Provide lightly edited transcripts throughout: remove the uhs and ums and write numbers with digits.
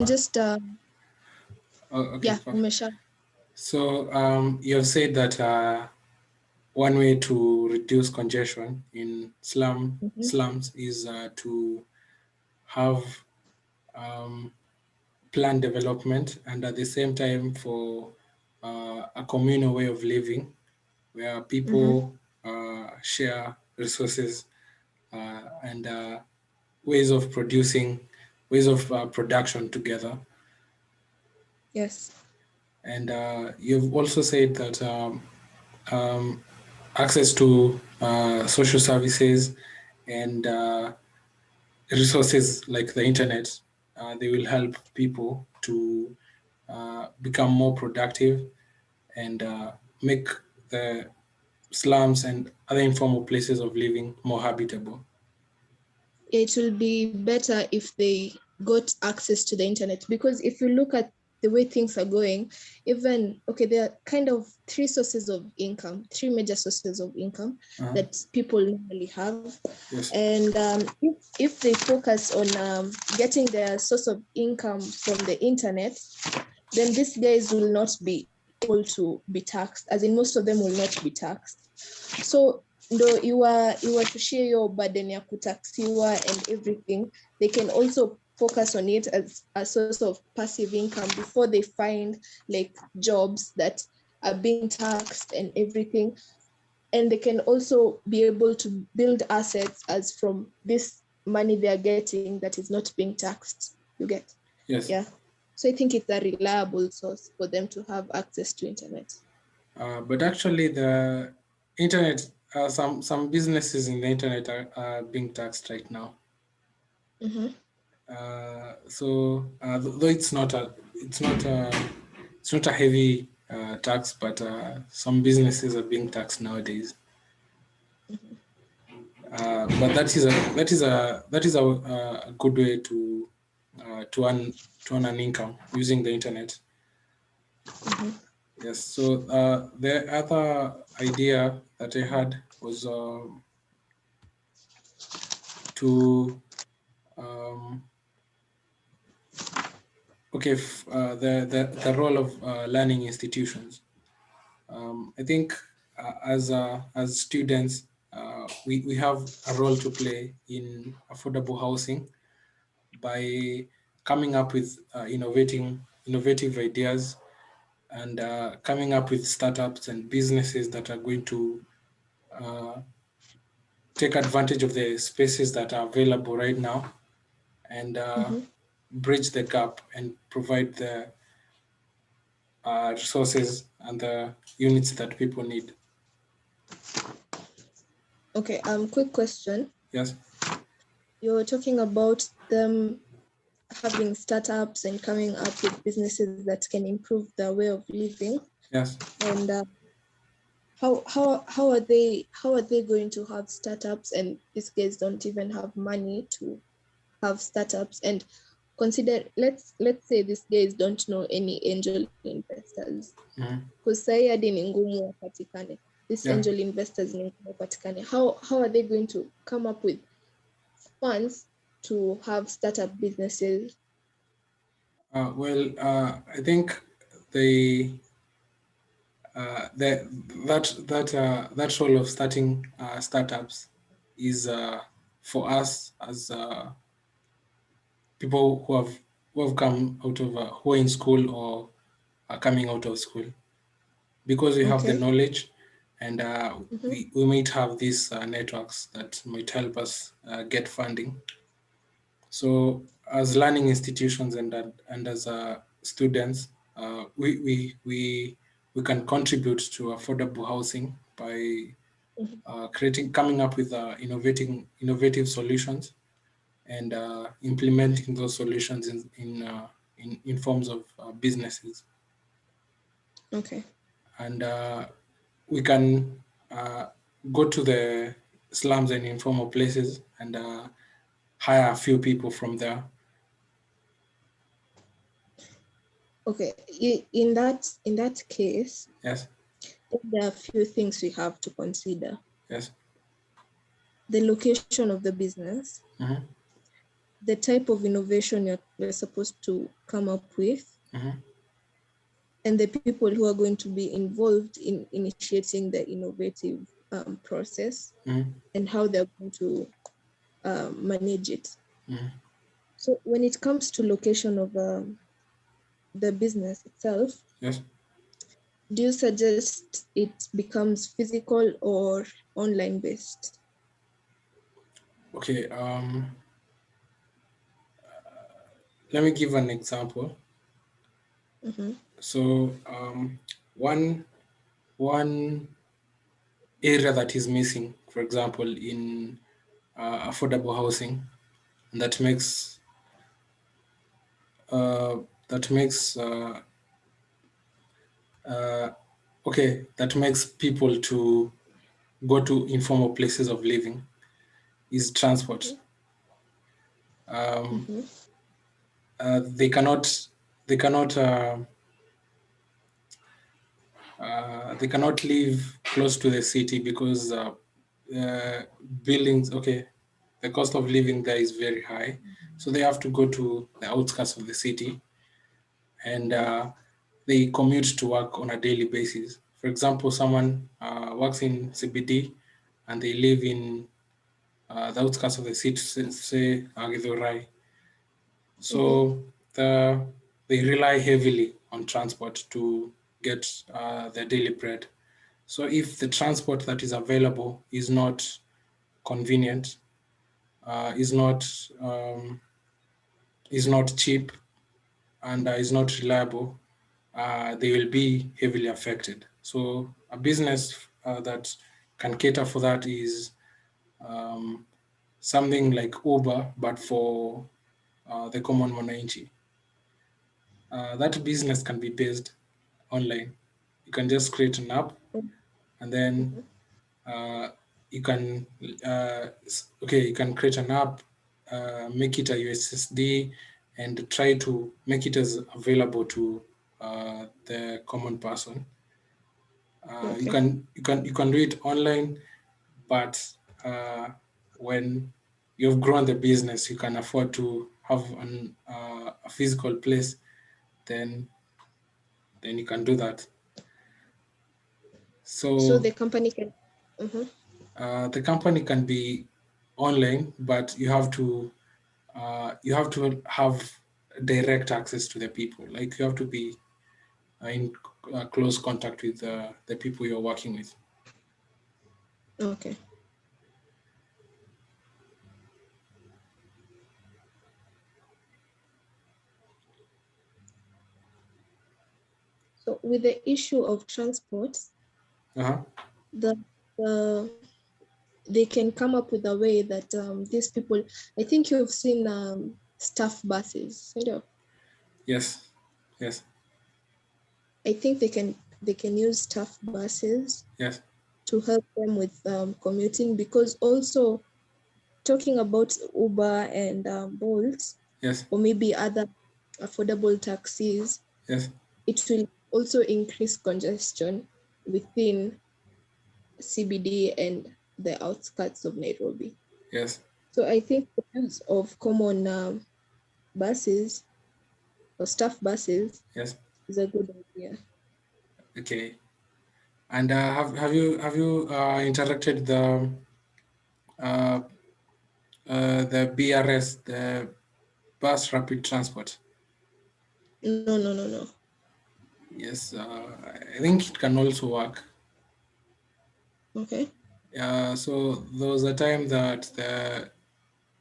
Just Okay, yeah, perfect. umesha. So you have said that one way to reduce congestion in slums is to have planned development, and at the same time for a communal way of living where people share resources and ways of production together. Yes. And you've also said that access to social services and resources like the internet, they will help people to become more productive and make the slums and other informal places of living more habitable. It will be better if they got access to the internet, because if you look at the way things are going, even there are kind of three major sources of income that people normally have. Yes. And if they focus on getting their source of income from the internet, then these guys will not be able to be taxed, as in most of them will not be taxed. So ndo iwa to share your burden ya kutaxiwa and everything, they can also focus on it as a source of passive income before they find like jobs that are being taxed and everything. And they can also be able to build assets as from this money they are getting that is not being taxed. You get? Yes. Yeah. So I think it's a reliable source for them to have access to internet. But actually, the internet, some businesses in the internet are being taxed right now. Mm-hmm. So though it's not a heavy tax, but some businesses are being taxed nowadays. But that is a good way to earn an income using the internet. Mm-hmm. Yes. So the other idea that I had was to um, the role of learning institutions. I think as students, we have a role to play in affordable housing by coming up with innovative ideas and coming up with startups and businesses that are going to uh, take advantage of the spaces that are available right now and Mm-hmm. bridge the gap and provide the resources and the units that people need. Okay, quick question. Yes. You're talking about them having startups and coming up with businesses that can improve their way of living. Yes. And how are they going to have startups, and these guys don't even have money to have startups? And consider, let's say these guys don't know any angel investors, because sai hadi ni ngumu wapatikane. These Yeah. angel investors ni ngumu wapatikane. How are they going to come up with funds to have startup businesses? I think the that role of starting startups is for us as people who have come out of who are in school or are coming out of school, because we have the Okay. knowledge and Mm-hmm. we might have these networks that might help us get funding. So as learning institutions and as students, we can contribute to affordable housing by coming up with innovative solutions and implementing those solutions in forms of businesses. Okay. And we can uh, go to the slums and informal places and hire a few people from there. Okay. In that case, Yes. there are a few things we have to consider. Yes. The location of the business, Mm-hmm. the type of innovation you're supposed to come up with, and the people who are going to be involved in initiating the innovative process, and how they're going to manage it. So when it comes to location of the business itself, Yes. do you suggest it becomes physical or online based? Okay. Let me give an example. So one area that is missing, for example, in affordable housing, and uh, that makes that makes people to go to informal places of living is transport. Um, they cannot they cannot live close to the city because buildings. Okay, the cost of living there is very high, so they have to go to the outskirts of the city, and they commute to work on a daily basis. For example, someone works in CBD and they live in the outskirts of the city, say Githurai. So they rely heavily on transport to get their daily bread. So if the transport that is available is not convenient, is not um, is not cheap, and is not reliable, they will be heavily affected. So a business that can cater for that is um, something like Uber, but for the common mwananchi. That business can be based online. You can just create an app, and then uh, you can you can create an app, make it a USSD, and try to make it as available to the common person. Okay. You can do it online, but when you've grown the business, you can afford to have a physical place, then you can do that. So So the company can. the company can be online, but you have to have direct access to the people. Like you have to be in close contact with the people you're working with. Okay. So with the issue of transport, Uh-huh. the they can come up with a way that these people. I think you've seen staff buses. Yes. Yes. I think they can use staff buses Yes. to help them with commuting, because also talking about Uber and Bolt, Yes. or maybe other affordable taxis, Yes. it will also increase congestion within CBD and the outskirts of Nairobi. Yes. So I think the use of common buses or staff buses Yes. is a good idea. Okay. And have you interacted uh, the BRS, the bus rapid transport? No, no, no, no. Yes, I think it can also work. Okay. So there was a time that the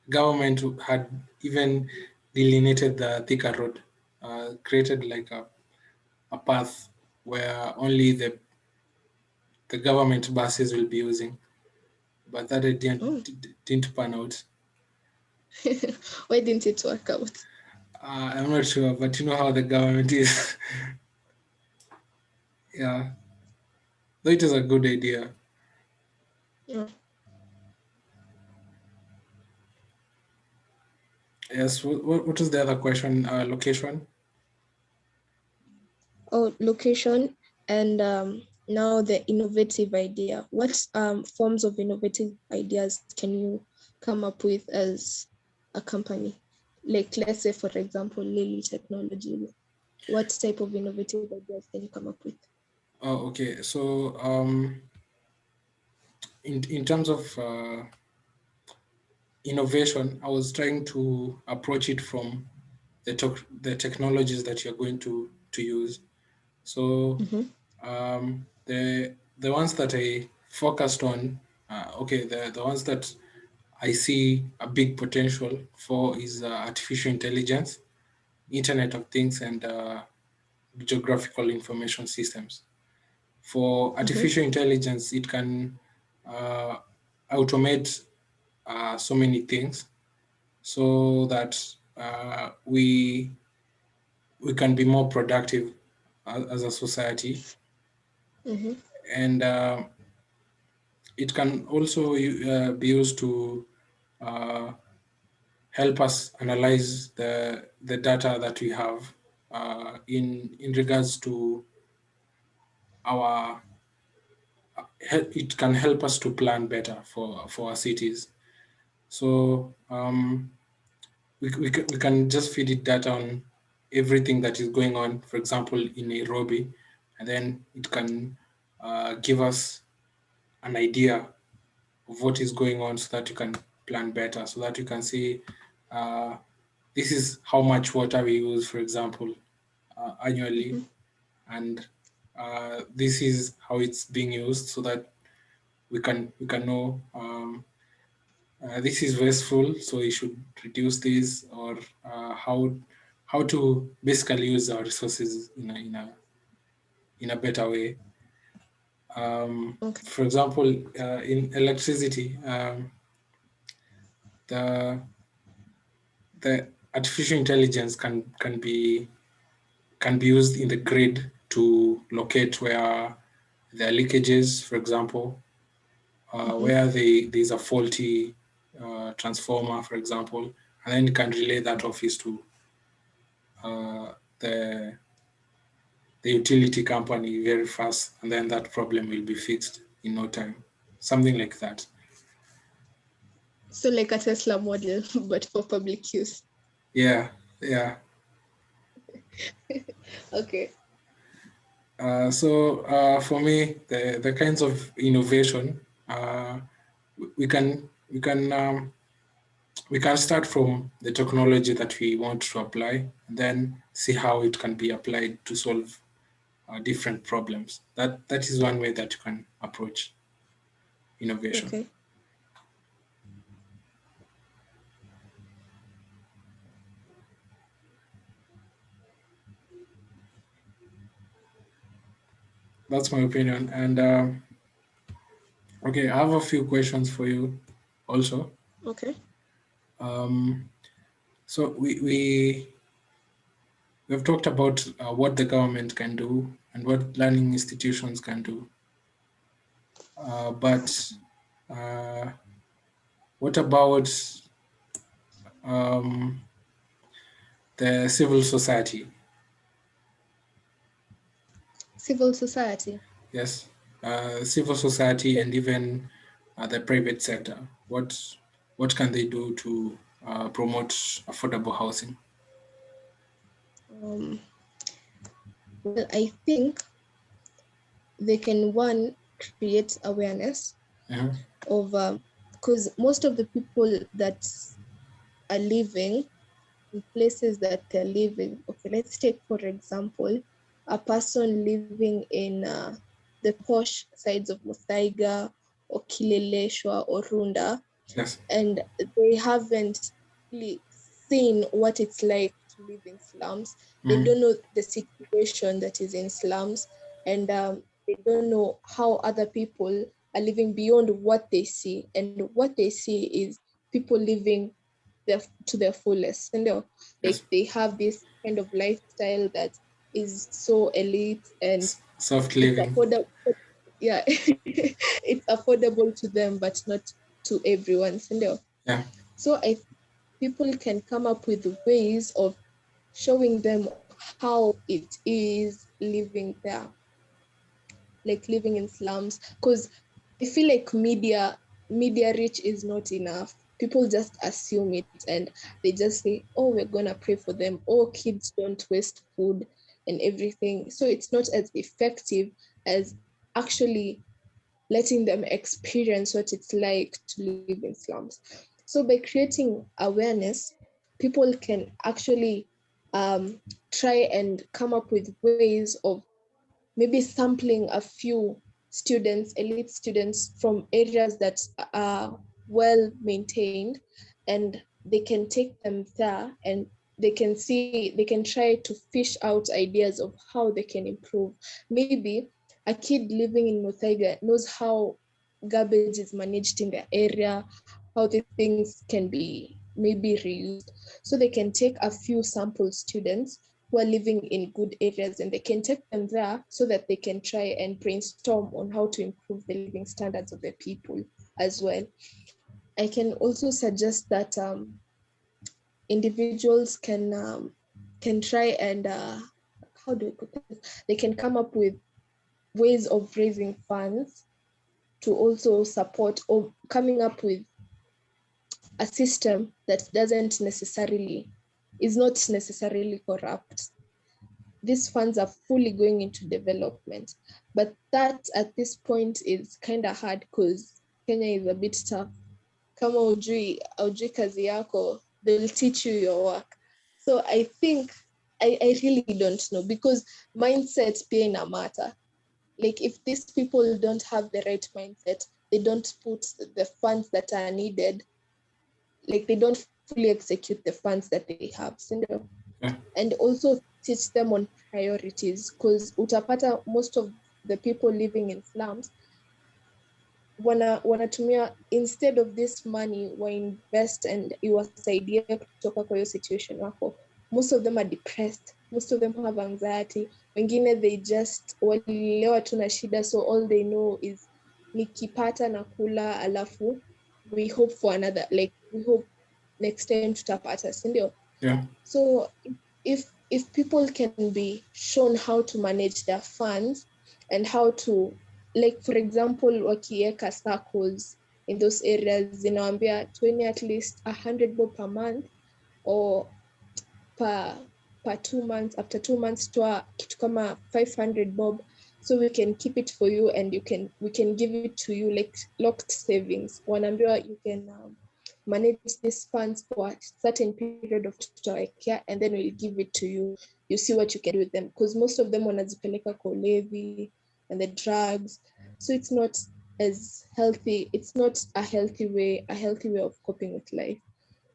government had even delineated the Thika Road, created like a path where only the government buses will be using, but that it Oh. didn't pan out. Why didn't it work out? I'm not sure, but you know how the government is. Yeah, though it is a good idea. Yeah. Yes, what is the other question? Location? Oh, location, and now the innovative idea. What forms of innovative ideas can you come up with as a company? Like, let's say, for example, Lily Technology. What type of innovative ideas can you come up with? Oh, okay. So in terms of innovation, I was trying to approach it from the technologies that you're going to use. So Mm-hmm. the ones that I focused on, okay, the ones that I see a big potential for is artificial intelligence, Internet of Things, and geographical information systems. For Mm-hmm. artificial intelligence, it can uh, automate so many things so that we can be more productive as a society, Mm-hmm. and it can also be used to uh, help us analyze the data that we have in regards to our it can help us to plan better for our cities. So we can just feed it data on everything that is going on, for example, in Nairobi, and then it can give us an idea of what is going on so that you can plan better, so that you can see uh, this is how much water we use, for example, annually, Mm-hmm. and this is how it's being used, so that we can know this is wasteful, so we should reduce this, or how to basically use our resources in a better way. Okay. For example, in electricity, the the artificial intelligence can be used in the grid to locate where there are leakages, for example, Mm-hmm. where there's a faulty transformer, for example, and then it can relay that office to uh, the the utility company very fast, and then that problem will be fixed in no time. Something like that. So like a Tesla model, but for public use. Yeah, yeah. Okay. So for me, the kinds of innovation we can start from the technology that we want to apply, and then see how it can be applied to solve different problems. That is one way that you can approach innovation. Okay. That's my opinion. And okay, I have a few questions for you also. Okay. Um, so we have talked about what the government can do and what learning institutions can do. But uh, what about um, the civil society? Civil society. Yes, civil society and even the private sector. What can they do to promote affordable housing? Um, well, I think they can, one, create awareness Uh-huh. of, because most of the people that are living in places that they're living. Okay, let's take for example a person living in the posh sides of Muthaiga or Kileleshwa or Runda, Yes. and they haven't really seen what it's like to live in slums. They Mm. don't know the situation that is in slums, and they don't know how other people are living beyond what they see. And what they see is people living to their fullest. And like Yes. they have this kind of lifestyle that is so elite and Soft it's living. affordable. Yeah, it's affordable to them, but not to everyone. Yeah. So I people can come up with ways of showing them how it is living there, like living in slums. Because I feel like media reach is not enough. people just assume it and they just say, oh, we're gonna pray for them. Oh, kids don't waste food and everything. So it's not as effective as actually letting them experience what it's like to live in slums. So by creating awareness, people can actually try and come up with ways of maybe sampling a few students, elite students from areas that are well maintained, and they can take them there and they can try to fish out ideas of how they can improve. Maybe a kid living in Muthaiga knows how garbage is managed in their area, how these things can be maybe reused. So they can take a few sample students who are living in good areas and they can take them there so that they can try and brainstorm on how to improve the living standards of the people as well. I can also suggest that individuals can try and how do I put this? They can come up with ways of raising funds to also support or coming up with a system that doesn't necessarily is not necessarily corrupt. These funds are fully going into development, but that at this point is kind of hard because Kenya is a bit tough. Kama ujui kazi yako, they'll teach you your work. So I think I really don't know, because mindset pia ina matter. Like if these people don't have the right mindset, they don't put the funds that are needed, like they don't fully execute the funds that they have. Yeah. And also teach them on priorities, because utapata most of the people living in slums wanatumia, instead of this money wainvest and iwasaidie kutoka kwa hiyo situation wako. Most of them are depressed, most of them have anxiety, wengine they just walilelewa tu na shida, so all they know is nikipata na kula, alafu we hope for another, like we hope next time tutapata, sindio? Yeah. So if people can be shown how to manage their funds and how to, like for example, wakieka circles in those areas, zinawambia 20 at least 100 bob per month, or per 2 months, after 2 months toa kitu kama 500 bob, so we can keep it for you and we can give it to you like locked savings. Wanaambiwa you can manage these funds for a certain period of tutawekea, and then we'll give it to you. You see what you can do with them, because most of them wanazipeleka kwa ulevi and the drugs, so it's not as healthy. It's not a healthy way of coping with life.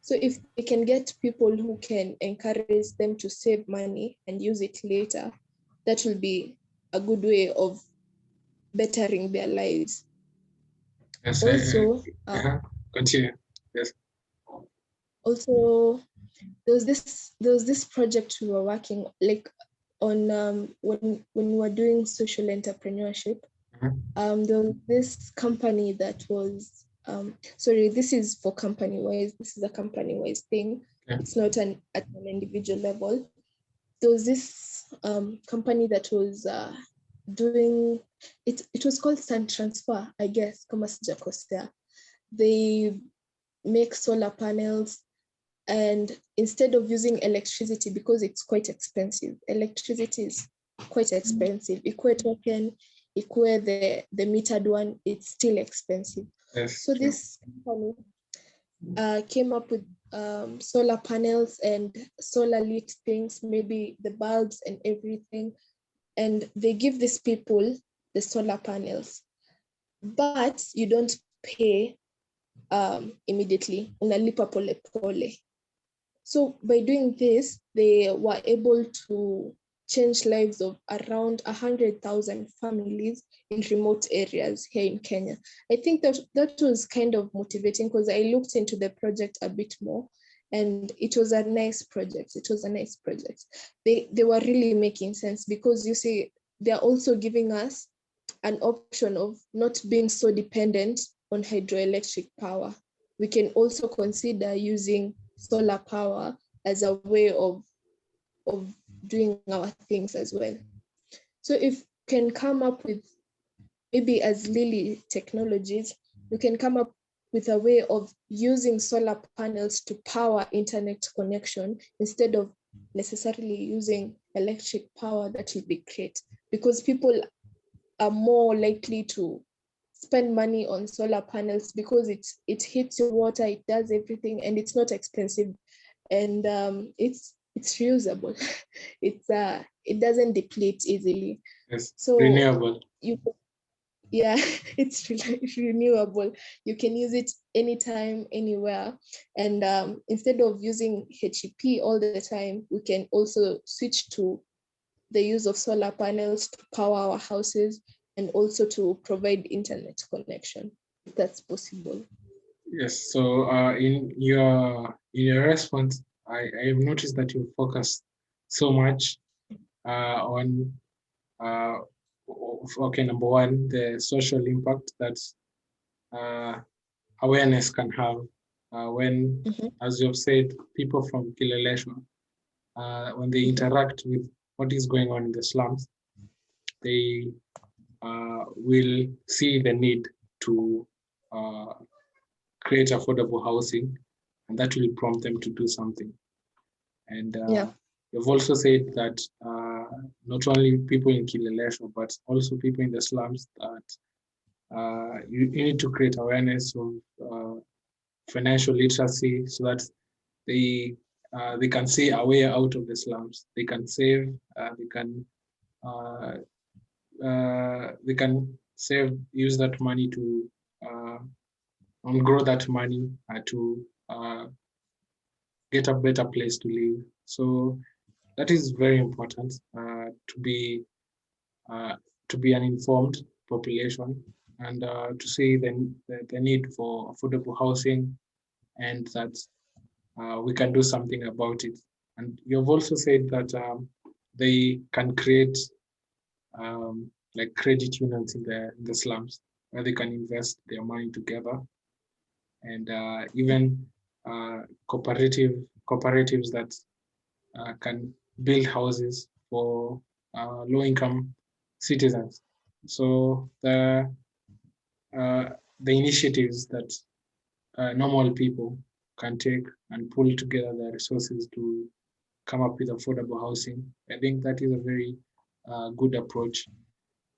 So if they can get people who can encourage them to save money and use it later, that will be a good way of bettering their lives. Yes. Also, Continue. Yes. also there was this project we were working like on when we were doing social entrepreneurship. There was this company that was sorry, this is for company wise. This is a company wise thing. Yeah. It's not at an individual level. There was this company that was doing it. It was called Sun Transfer, I guess. Kama sijakosea. They make solar panels, and instead of using electricity, because it's quite expensive, electricity is quite expensive. Ikue token, ikue the metered one, it's still expensive. Yes. So this company came up with solar panels and solar lit things, maybe the bulbs and everything, and they give these people the solar panels, but you don't pay immediately, unalipa pole pole. So by doing this, they were able to change lives of around 100,000 families in remote areas here in Kenya. I think that was kind of motivating, because I looked into the project a bit more, and it was a nice project. They were really making sense, because you see, they're also giving us an option of not being so dependent on hydroelectric power. We can also consider using solar power as a way of doing our things as well. So if can come up with, maybe as Lily Technologies, we can come up with a way of using solar panels to power internet connection instead of necessarily using electric power that will be great, because people are more likely to spend money on solar panels because it hits your water, it does everything, and it's not expensive, and it's reusable. It doesn't deplete easily. Yes, So renewable. you yeah, it's renewable. You can use it anytime, anywhere. And instead of using HEP all the time, we can also switch to the use of solar panels to power our houses and also to provide internet connection. That's possible. Yes. So in your response, I have noticed that you focus so much on okay, number one, the social impact that uh, awareness can have when, Mhm. as you've said, people from Kileleshwa, when they Mhm. interact with what is going on in the slums, they will see the need to uh, create affordable housing, and that will prompt them to do something. And Yeah. you've also said that not only people in Kileleshwa, but also people in the slums, that you need to create awareness of financial literacy so that they can see a way out of the slums. They can save. Uh, they can save. Use that money to and grow that money to get a better place to live. So that is very important uh, to be an informed population and to see the need for affordable housing, and that we can do something about it. And you've also said that they can create like credit unions in the slums where they can invest their money together, and even uh, cooperative cooperatives that can build houses for low-income citizens. So uh, the initiatives that normal people can take and pull together their resources to come up with affordable housing, I think that is a very good approach.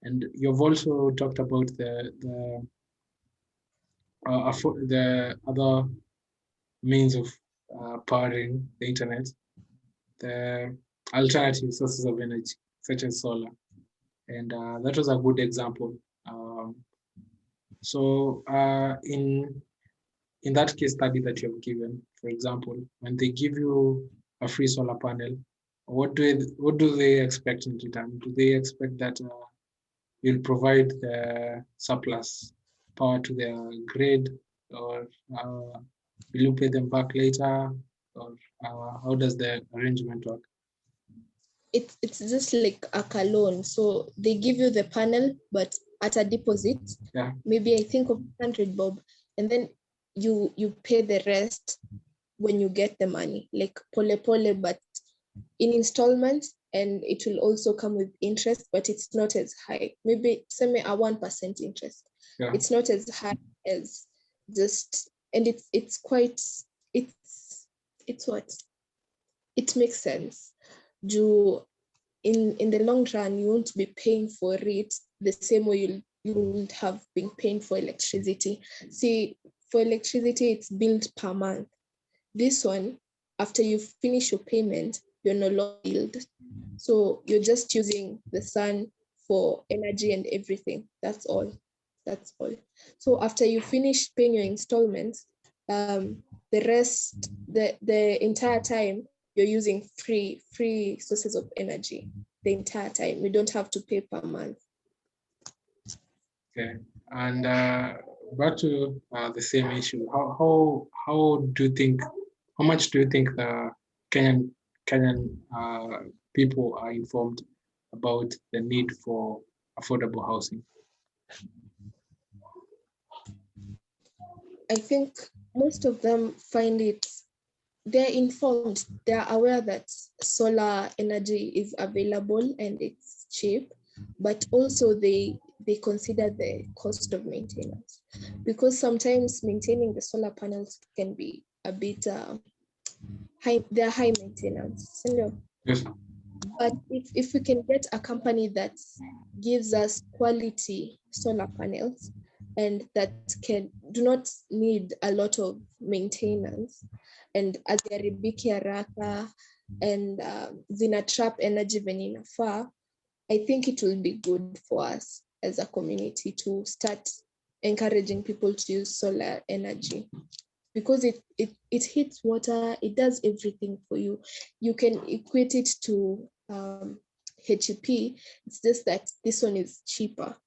And you've also talked about the other means of powering the internet, the alternative sources of energy, such as solar. And that was a good example. Um, so in that case study that you have given, for example, when they give you a free solar panel, what do they expect in return? Do they expect that you'll provide the surplus power to their grid, or will you pay them back later, or how does the arrangement work? It's just like a loan. So they give you the panel, but at a deposit, Yeah. maybe I think of 100 bob, and then you pay the rest when you get the money, like pole pole, but in installments, and it will also come with interest, but it's not as high. Maybe semi a 1% interest. Yeah. It's not as high as just, and it's quite it's what it makes sense. Do in the long run, you won't be paying for it the same way you wouldn't have been paying for electricity. See, for electricity, it's billed per month. This one, after you finish your payment, you're no longer billed. So you're just using the sun for energy and everything. That's all. That's all. So after you finish paying your installments, the rest, the entire time, you're using free sources of energy the entire time. You don't have to pay per month. Okay. And back to the same issue. How do you think? How much do you think the Kenyan people are informed about the need for affordable housing? I think most of them find it, they're informed, they're aware that solar energy is available and it's cheap, but also they they consider the cost of maintenance, because sometimes maintaining the solar panels can be a bit high. They're high maintenance, you know. Yes. But if we can get a company that gives us quality solar panels and that do not need a lot of maintenance, and haziharibiki haraka and zina trap energy venye inafaa, I think it will be good for us as a community to start encouraging people to use solar energy, because it heats water, it does everything for you. You can equate it to HEP. It's just that this one is cheaper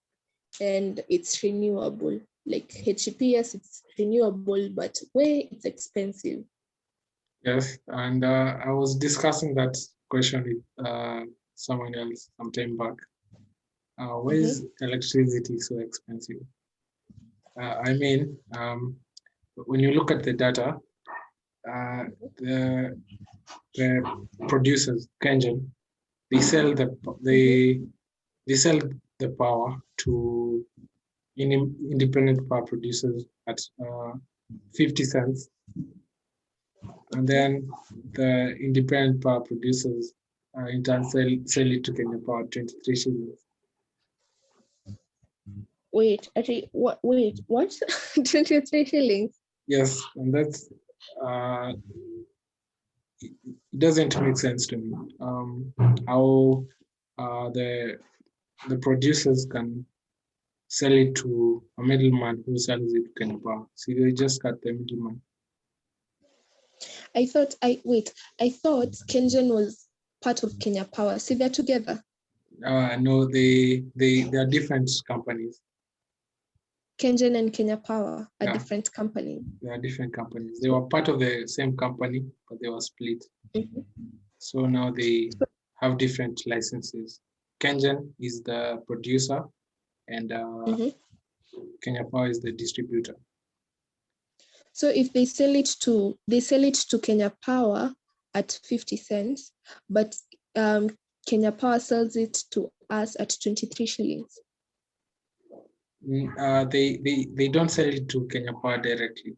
and it's renewable. Like HEP, yes, it's renewable, but where it's expensive. Yes, and I was discussing that question with someone else some time back. Why is electricity so expensive? I mean, when you look at the data, the producers, Kengen, they sell they sell the power to independent power producers at 50 cents, and then the independent power producers in turn sell it to Kenya Power 23 shillings. Wait, actually, what? Wait, what? 23 shillings? Yes, and that's it doesn't make sense to me. How the producers can sell it to a middleman who sells it to Kenya Power. See, they just cut the middleman. I thought Kengen was part of Kenya Power. See, they're together. No, they are different companies. Kengen and Kenya Power are different companies. They are different companies. They were part of the same company, but they were split. So now they have different licenses. Kengen is the producer, and Kenya Power is the distributor. So if they sell it to Kenya Power at 50 cents, but Kenya Power sells it to us at 23 shillings. They don't sell it to Kenya Power directly.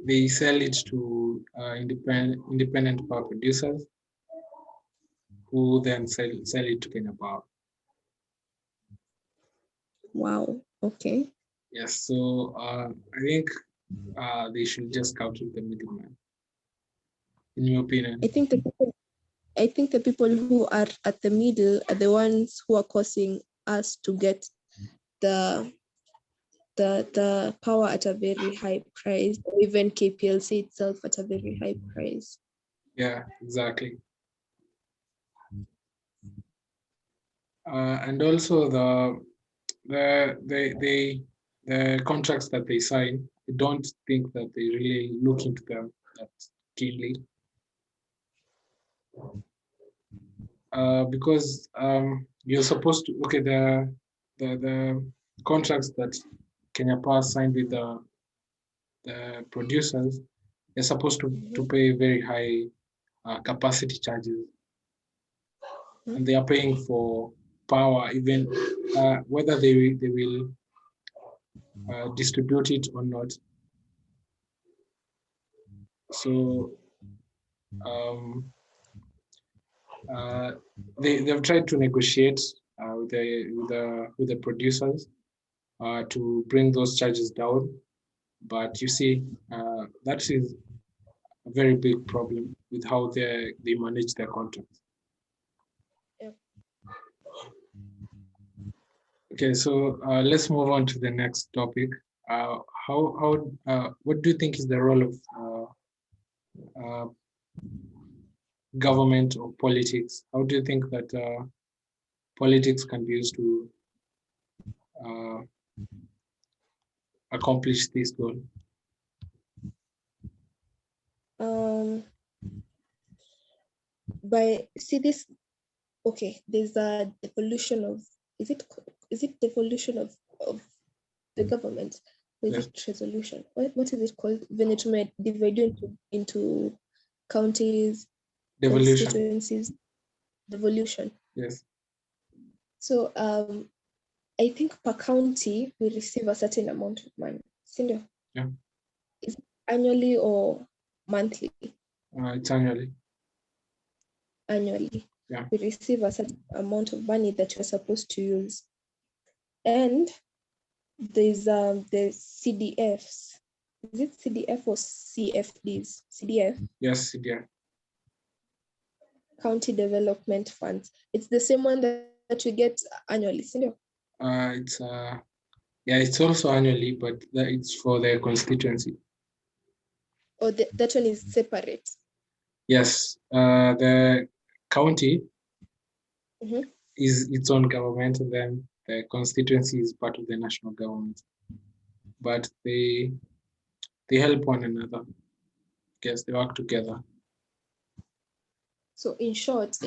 They sell it to independent power producers, who then sell it to Kenya Power. Wow. Okay. Yes. So I think they should just cut with the middleman. In your opinion? I think the people who are at the middle are the ones who are causing us to get the power at a very high price, or even KPLC itself at a very high price. Yeah, exactly. And also the contracts that they sign, I don't think that they really look into them that keenly. Because you're supposed to, okay, the contracts that Kenya Power signed with the producers, they're supposed to pay very high capacity charges, and they are paying for power, even whether they will distribute it or not. So they've tried to negotiate with the producers to bring those charges down, but you see, that is a very big problem with how they manage their contracts. Yeah. Okay, so let's move on to the next topic. What do you think is the role of government or politics? How do you think that politics can be used to accomplish this goal? This. Okay, there's a devolution of. Is it devolution of the government? Or is it resolution? What is it called? When it may divide into counties, constituencies. Devolution. Yes. So I think per county we receive a certain amount of money. Sindio? Yeah. Is it annually or monthly? It's annually. Annually. Yeah. We receive a certain amount of money that we're supposed to use. And there's the CDFs. Is it CDF or CFDs? CDF? Yes, yeah. County Development Funds. It's the same one that we get annually, isn't it? It's yeah, it's also annually, but it's for the constituency. Or that one is separate? Yes, the county Mhm. is its own government, and then the constituency is part of the national government. But they help one another. Yes, they work together. So in short,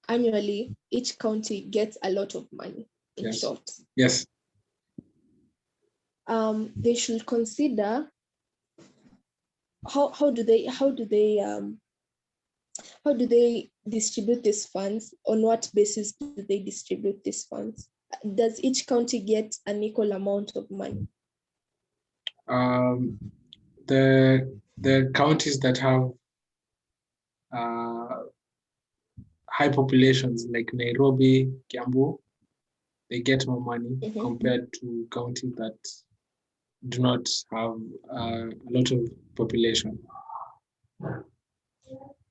annually, each county gets a lot of money. In Yes. short, Yes. They should consider how do they distribute these funds? On what basis do they distribute these funds? Does each county get an equal amount of money? The counties that have high populations like Nairobi, Kiambu, they get more money compared to counties that do not have a lot of population.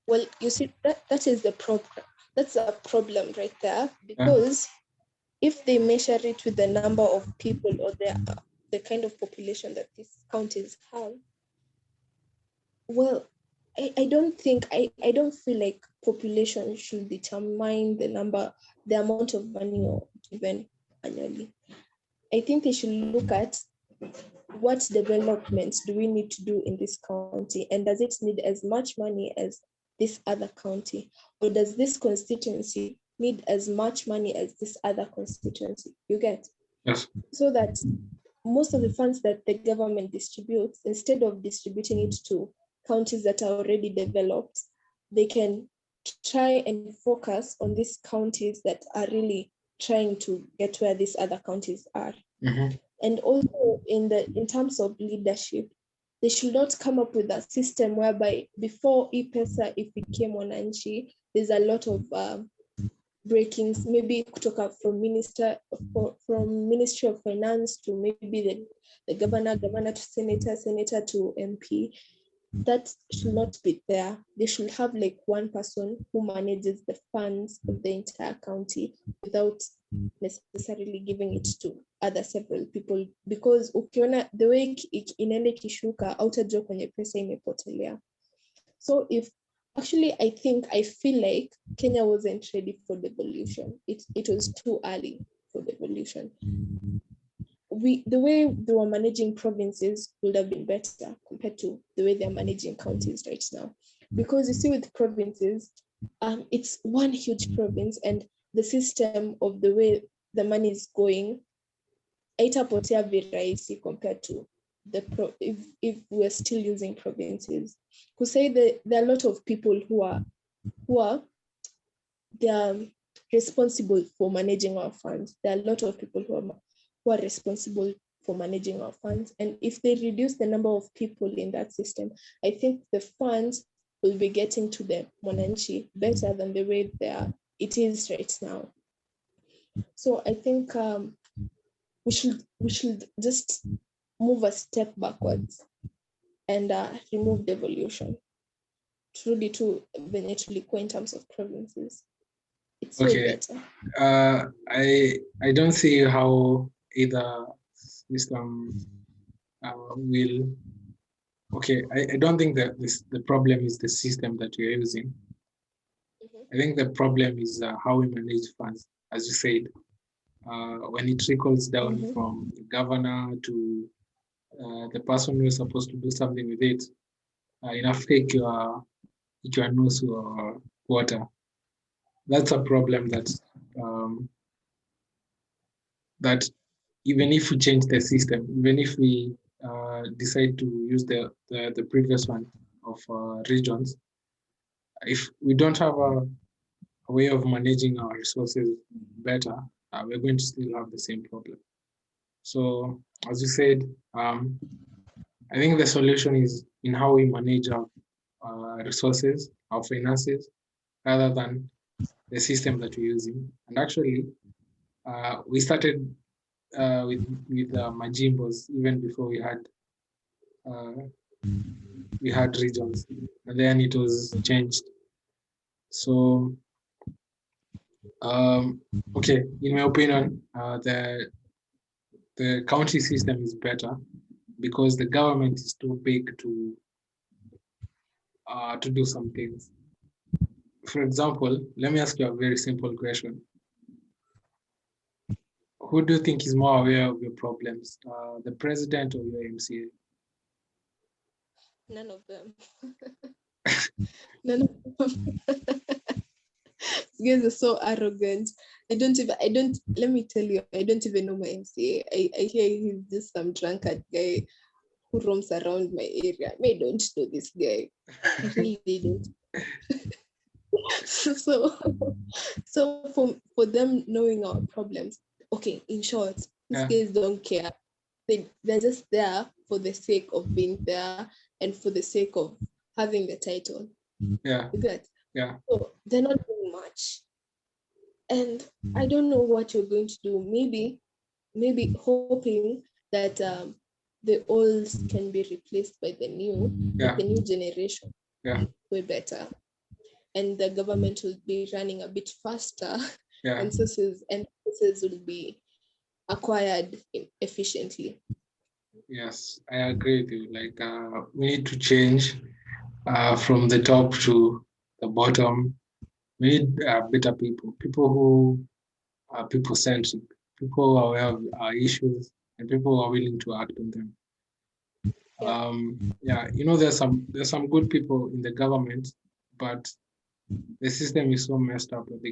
Well, you see, that is the problem. That's a problem right there, because if they measure it with the number of people or the kind of population that these counties have, well, I don't think I don't feel like population should determine the amount of money or given annually. I think they should look at what developments do we need to do in this county, and does it need as much money as this other county, or does this constituency need as much money as this other constituency? You get? Yes. So that most of the funds that the government distributes, instead of distributing it to counties that are already developed, they can try and focus on these counties that are really trying to get where these other counties are. Mm-hmm. And also in terms of leadership, they should not come up with a system whereby before E-Pesa, if it came Wananchi, there's a lot of breakings, maybe kutoka from Ministry of Finance to maybe the governor to senator to MP. That should not be there. They should have like one person who manages the funds of the entire county without necessarily giving it to other several people, because ukiona the way inaenda ikishuka autajua kwenye pesa imepotelea. So I feel like Kenya wasn't ready for devolution. It was too early for devolution. The way they were managing provinces would have been better compared to the way they're managing counties right now. Because you see, with provinces, it's one huge province, and the system of the way the money is going, haitapotea virahisi compared to if we're still using provinces. Who say that there are a lot of people who are they are responsible for managing our funds. There are a lot of people who are responsible for managing our funds. And if they reduce the number of people in that system, I think the funds will be getting to the Mwananchi better than the way it is right now. So I think we should just move a step backwards and remove devolution. Truly to venye tulikuwa in terms of provinces. It's way better. I don't see how either system will. Okay, I don't think that the problem is the system that you're using. I think the problem is how we manage funds, as you said. When it trickles down from the governor to the person who is supposed to do something with it, in Africa, ikiwa nusu or quarter. That's a problem that even if we change the system, even if we decide to use the previous one of regions, if we don't have a way of managing our resources better, we're going to still have the same problem. So, as you said, I think the solution is in how we manage our resources, our finances, rather than the system that we're using. And actually, we started with majimbos even before uh, we had regions, and then it was changed. So, okay, in my opinion, the county system is better because the government is too big to do some things. For example, let me ask you a very simple question. Who do you think is more aware of your problems, the president or your MCA? None of them. None of them. These guys are so arrogant. Let me tell you, I don't even know my MCA. I hear he's just some drunkard guy who roams around my area. I don't know this guy. I really don't. so so for them knowing our problems, okay, in short, these Yeah, guys don't care. They're just there for the sake of being there and for the sake of having the title. yeah, You get? yeah, So they're not doing much. And I don't know what you're going to do. Maybe hoping that the old can be replaced by the new, yeah, like the new generation, yeah, way better, and the government will be running a bit faster, yeah. and resources will be acquired efficiently. Yes, I agree with you. Like, we need to change from the top to the bottom. We need better people who are people centric, people who are aware of our issues, and people who are willing to act on them. Yeah, Yeah, there's some good people in the government, but the system is so messed up that they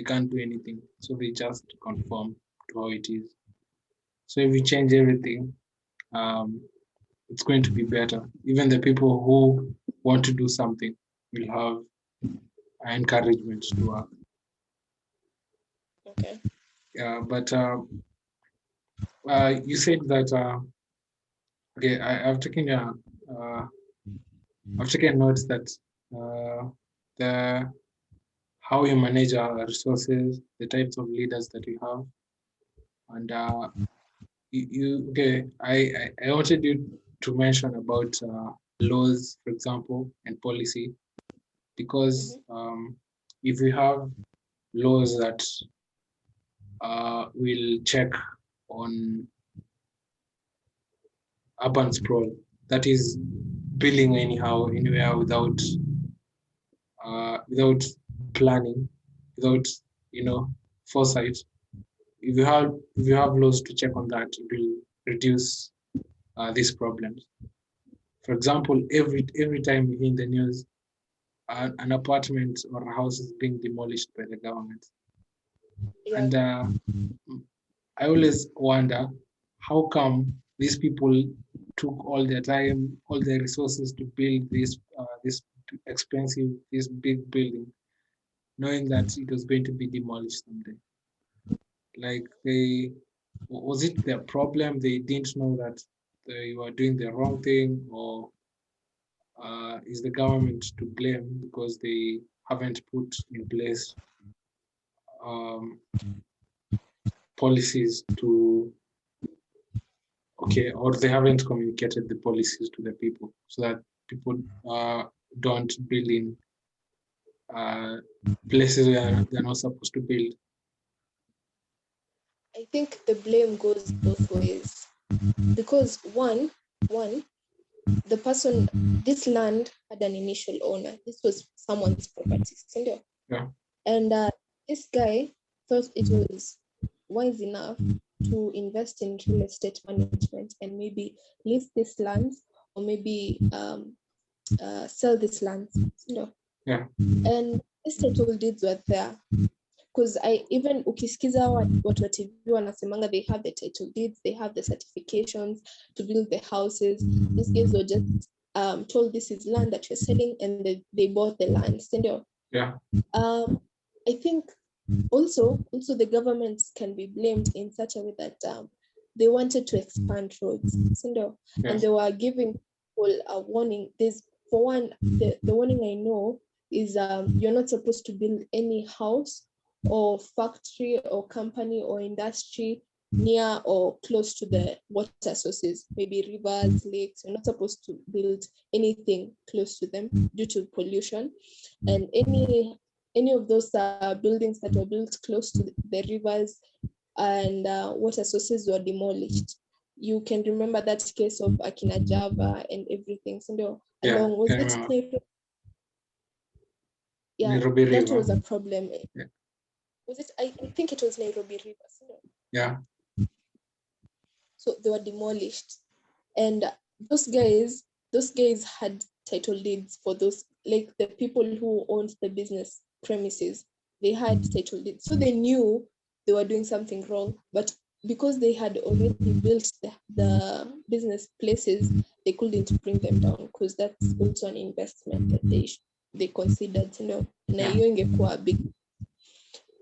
can't do anything. So they just conform to how it is. So if we change everything, um, it's going to be better. Even the people who want to do something will have encouragement to work. okay. Yeah, but you said that okay. Uh, I've taken notes that the how you manage our resources, the types of leaders that we have, and okay. I wanted you to mention about laws, for example, and policy, because Mm-hmm. if we have laws that will check on urban sprawl, that is building anyhow, anywhere without planning, without foresight. If you have laws to check on that, it will reduce these problems. For example, every time you hear in the news an apartment or a house is being demolished by the government, Yeah, and I always wonder how come these people took all their time, all their resources to build this expensive, this big building, knowing that it was going to be demolished someday. Like was it their problem? They didn't know that they were doing the wrong thing, or is the government to blame because they haven't put in place um, policies to okay, or they haven't communicated the policies to the people so that people don't build in uh, places where they're not supposed to build. I think the blame goes both ways because one, the person, this land had an initial owner. This was someone's property, Yeah, and this guy thought it was wise enough to invest in real estate management and maybe lease this land or maybe sell this land, yeah, and these title deeds were there because I even ukisikiza watu wa TV wanasemanga they have the title deeds, they have the certifications to build the houses. These guys were just told this is land that you're selling and they bought the land. yeah, I think Also, the governments can be blamed in such a way that they wanted to expand roads, and they were giving people a warning. There's, for one, the warning I know is you're not supposed to build any house or factory or company or industry near or close to the water sources, maybe rivers, lakes. You're not supposed to build anything close to them due to pollution. And any of those buildings that were built close to the rivers and water sources were demolished. You can remember that case of Akina Java and everything. So along, was it Nairobi? Yeah, Nairobi that River. was a problem. Yeah. Was it? I think it was Nairobi River. Yeah. So they were demolished, and those guys had title deeds for those, like the people who owned the business premises. They had title deeds, so they knew they were doing something wrong. But because they had already built the business places, they couldn't bring them down because that's also an investment that they considered. A big.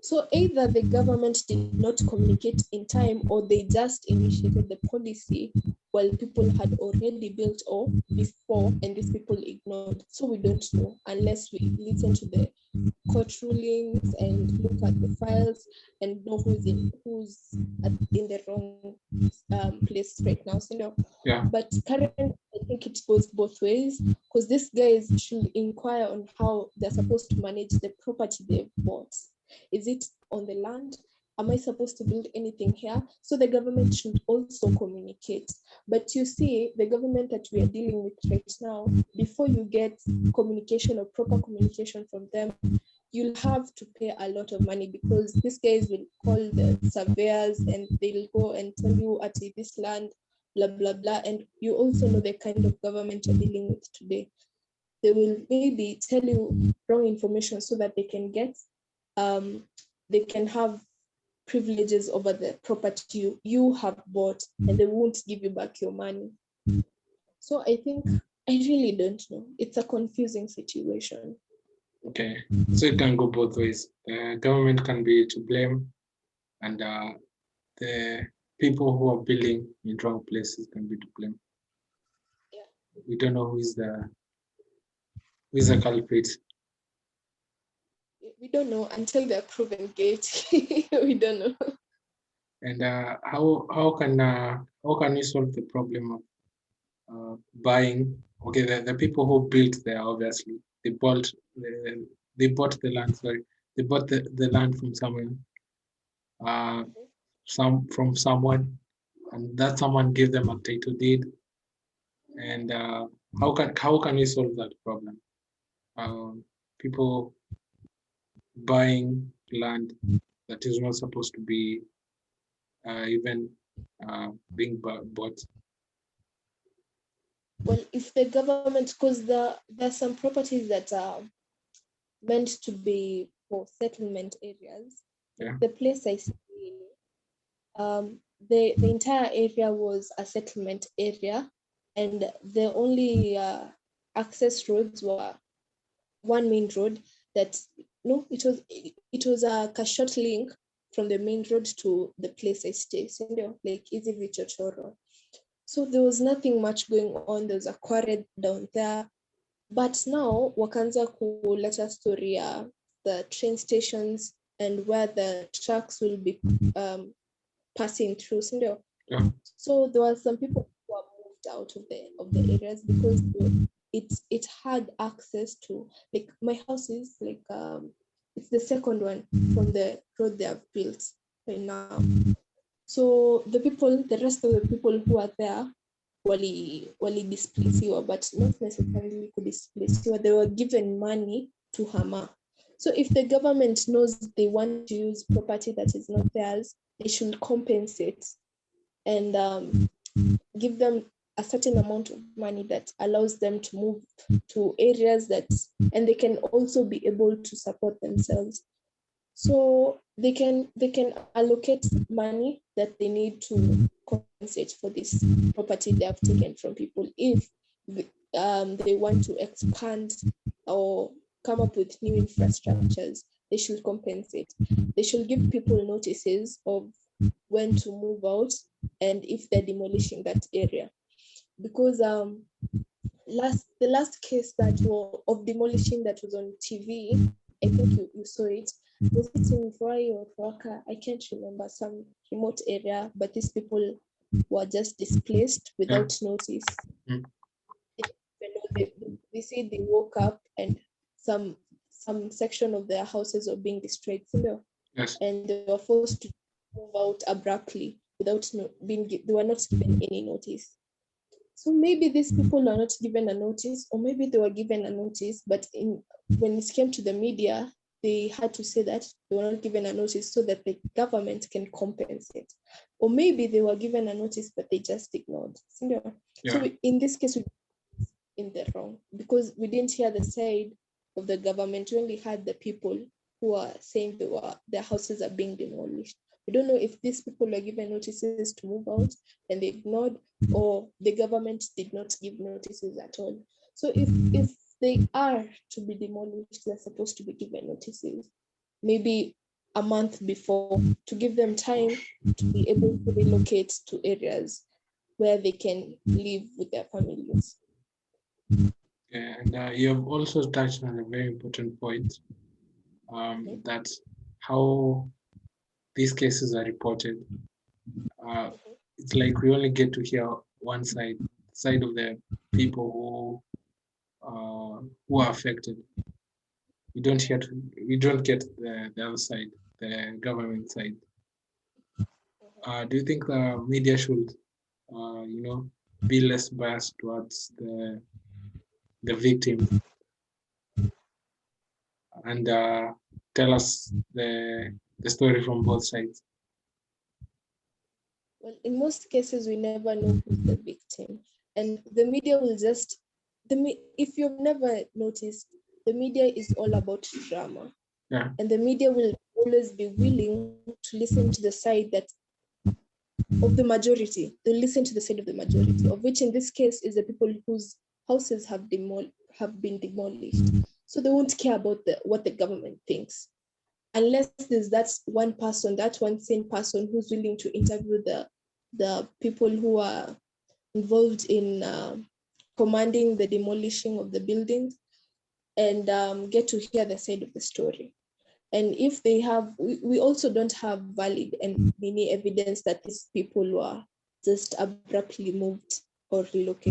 So either the government did not communicate in time, or they just initiated the policy while people had already built or before, and these people ignored. So we don't know unless we listen to the court rulings and look at the files and know who's in the wrong place right now. But currently, I think it goes both ways, because these guys should inquire on how they're supposed to manage the property they've bought. Is it on the land? Am I supposed to build anything here? So the government should also communicate. But you see, the government that we are dealing with right now, before you get communication or proper communication from them, you'll have to pay a lot of money, because these guys will call the surveyors and they'll go and tell you at this land, blah, blah, blah. And you also know the kind of government you're dealing with today. They will maybe tell you wrong information so that they can have privileges over the property you have bought, and they won't give you back your money. So I think, I really don't know. It's a confusing situation. Okay, so it can go both ways. The government can be to blame, and the people who are building in wrong places can be to blame. Yeah. We don't know who is the culprit. We don't know until they're proven guilty. We don't know. And how can you solve the problem of buying? Okay, the people who built there, obviously they bought the land. Sorry, they bought the land from someone, from someone, and that someone gave them a title deed. And how can we solve that problem? People buying land that is not supposed to be even being bought. Well, if the government, because there's some properties that are meant to be for settlement areas. Yeah. The place I stay, the entire area was a settlement area, and the only access roads were one main road that, no, it was a short link from the main road to the place I stay, so like easy Vichochoro. So there was nothing much going on. There was a quarry down there. But now wakaanza kuleta story ya the train stations and where the trucks will be passing through. Yeah. So there were some people who were moved out of the areas because it had access to, like, my house is like it's the second one from the road they have built right now. So the rest of the people who are there wali displaciwa, but not necessarily kudisplaciwa. They were given money to hama. So if the government knows they want to use property that is not theirs, they should compensate and give them a certain amount of money that allows them to move to areas and they can also be able to support themselves. So they can allocate money that they need to compensate for this property they have taken from people if they want to expand or come up with new infrastructures. they should compensate. They should give people notices of when to move out and if they're demolishing that area. Because the last case that of demolishing that was on TV, I think you saw it. Was it in Voi or Waka? I can't remember, some remote area, but these people were just displaced without notice. Mm. They say they woke up and some section of their houses were being destroyed. Yes. And they were forced to move out abruptly without they were not given any notice. So maybe these people are not given a notice, or maybe they were given a notice, but when it came to the media, they had to say that they were not given a notice so that the government can compensate. Or maybe they were given a notice, but they just ignored. Yeah. So in this case, we're in the wrong, because we didn't hear the side of the government. We only had the people who are saying their houses are being demolished. We don't know if these people were given notices to move out and they ignored, or the government did not give notices at all. So if they are to be demolished, they're supposed to be given notices, maybe a month before, to give them time to be able to relocate to areas where they can live with their families. Yeah, and you have also touched on a very important point. That's how these cases are reported. It's like we only get to hear one side of the people who are affected. We don't get the other side, the government side. Do you think the media should, be less biased towards the victims and tell us the story from both sides? Well, in most cases, we never know who's the victim, and the media will just if you've never noticed, the media is all about drama. Yeah. And the media will always be willing to listen to the side of the majority. They'll listen to the side of the majority, of which in this case is the people whose houses have been demolished. So they won't care about what the government thinks, unless there's that one sane person who's willing to interview the people who are involved in commanding the demolishing of the buildings, and get to hear the side of the story. And if they have, we also don't have valid and many evidence that these people were just abruptly moved or relocated.